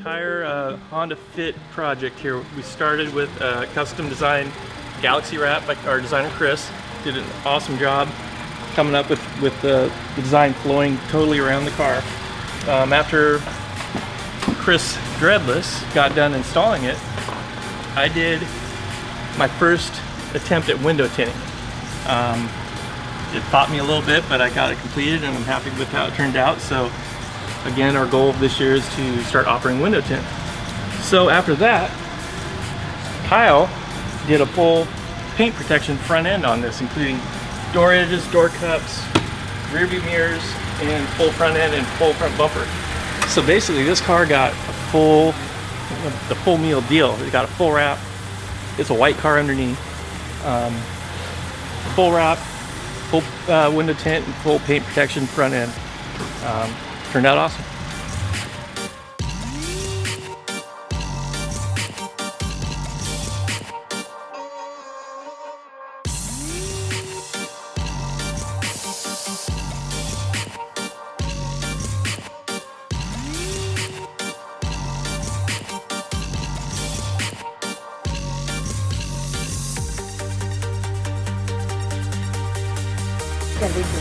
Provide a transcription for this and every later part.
entire Honda Fit project here. We started with a custom designed Galaxy wrap by our designer Chris. Did an awesome job coming up with the design flowing totally around the car. After Chris Dreadless got done installing it, I did my first attempt at window tinting. It taught me a little bit, but I got it completed and I'm happy with how it turned out. So again, our goal this year is to start offering window tint. So after that, Kyle did a full paint protection front end on this, including door edges, door cups, rear view mirrors, and full front end and full front bumper. So basically this car got the full meal deal. It got a full wrap. It's a white car underneath. Full wrap, full window tint, and full paint protection front end. Turned out awesome.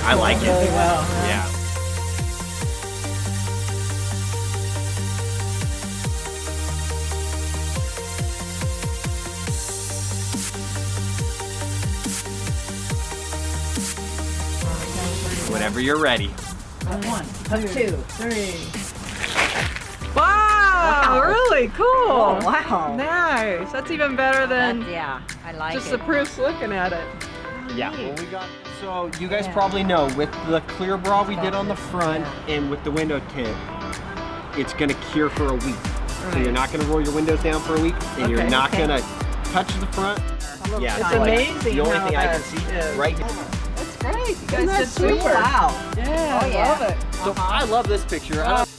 I like it. Really well. Yeah. Whenever you're ready. One, two, three. Wow, really cool. Oh, wow. Nice. That's even better than Yeah, I like just it. the proofs looking at it. Yeah. Well, we got. So you guys probably know with the clear bra we did on the front and with the window tint, it's gonna cure for a week. So you're not gonna roll your windows down for a week, and you're not gonna touch the front. Yeah, It's so amazing the only how thing I can that see is. right here. That's great. You Isn't guys that did sweet? super. Wow. Yeah, Oh, I yeah. love it. So I love this picture. I don't,